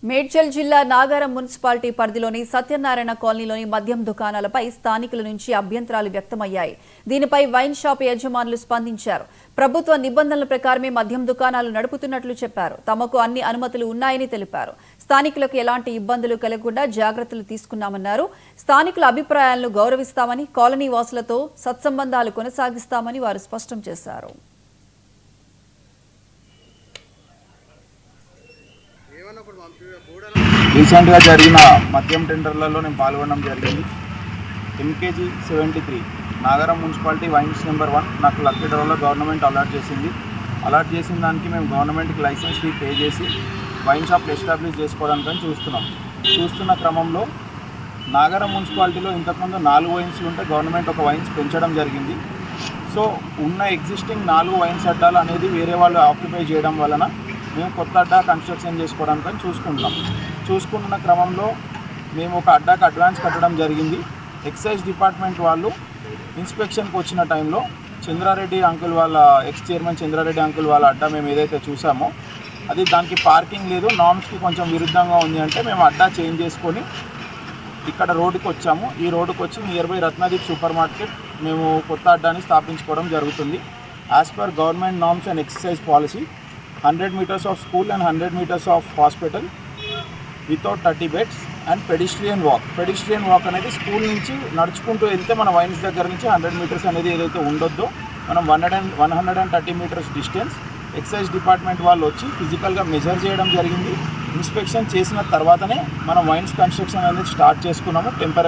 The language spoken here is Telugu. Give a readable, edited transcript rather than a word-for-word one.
మేడ్చల్ జిల్లా నాగారం మున్సిపాలిటీ పరిధిలోని సత్యనారాయణ కాలనీలోని మద్యం దుకాణాలపై స్థానికుల నుంచి అభ్యంతరాలు వ్యక్తమయ్యాయి. దీనిపై వైన్ షాప్ యజమానులు స్పందించారు. ప్రభుత్వ నిబంధనల ప్రకారమే మద్యం దుకాణాలు నడుపుతున్నట్లు చెప్పారు. తమకు అన్ని అనుమతులు ఉన్నాయని తెలిపారు. స్థానికులకు ఎలాంటి ఇబ్బందులు కలగకుండా జాగ్రత్తలు తీసుకున్నామన్నారు. స్థానికుల అభిప్రాయాలను గౌరవిస్తామని, కాలనీ వాసులతో సత్సంబంధాలు కొనసాగిస్తామని వారు స్పష్టం చేశారు. రీసెంట్గా జరిగిన మద్యం టెండర్లలో నేను పాల్గొనడం జరిగింది. MKG 73 Nagaram municipality wines number 1 నాకు లక్కీ డ్రాలో గవర్నమెంట్ అలాట్ చేసిన దానికి మేము గవర్నమెంట్కి లైసెన్స్ ఫీ పే చేసి వైన్ షాప్ ఎస్టాబ్లిష్ చేసుకోవడానికి చూస్తున్న క్రమంలో నాగారం మున్సిపాలిటీలో ఇంతకుముందు 4 వైన్స్లు ఉంటే గవర్నమెంట్ ఒక వైన్స్ పెంచడం జరిగింది. సో ఉన్న ఎగ్జిస్టింగ్ 4 వైన్స్ అడ్డాలు అనేది వేరే వాళ్ళు ఆక్యుపై చేయడం వలన మేము కొత్త అడ్డా కన్స్ట్రక్షన్ చేసుకోవడానికి చూసుకుంటున్న క్రమంలో మేము ఒక అడ్డాకి అడ్వాన్స్ కట్టడం జరిగింది. ఎక్సైజ్ డిపార్ట్మెంట్ వాళ్ళు ఇన్స్పెక్షన్కి వచ్చిన టైంలో చంద్రారెడ్డి అంకుల్ వాళ్ళ ఎక్స్ చైర్మన్ చంద్రారెడ్డి అంకుల్ వాళ్ళ అడ్డా మేము ఏదైతే చూసామో అది దానికి పార్కింగ్ లేదు, నార్మ్స్కి కొంచెం విరుద్ధంగా ఉంది అంటే మేము అడ్డా చేంజ్ చేసుకొని ఇక్కడ రోడ్డుకి వచ్చాము. ఈ రోడ్డుకి వచ్చి near by Ratnadeep super market మేము కొత్త అడ్డాని స్థాపించుకోవడం జరుగుతుంది. As per government norms and excise policy 100 meters of school and 100 meters of hospital without 30 beds and pedestrian walk అనేది స్కూల్ నుంచి నడుచుకుంటూ వెళ్తే మన వైన్స్ దగ్గర నుంచి 100 meters అనేది ఏదైతే ఉండొద్దో మనం 130 meters డిస్టెన్స్ ఎక్సైజ్ డిపార్ట్మెంట్ వాళ్ళు వచ్చి ఫిజికల్గా మెజర్ చేయడం జరిగింది. ఇన్స్పెక్షన్ చేసిన తర్వాతనే మనం వైన్స్ కన్స్ట్రక్షన్ అనేది స్టార్ట్ చేసుకున్నాము.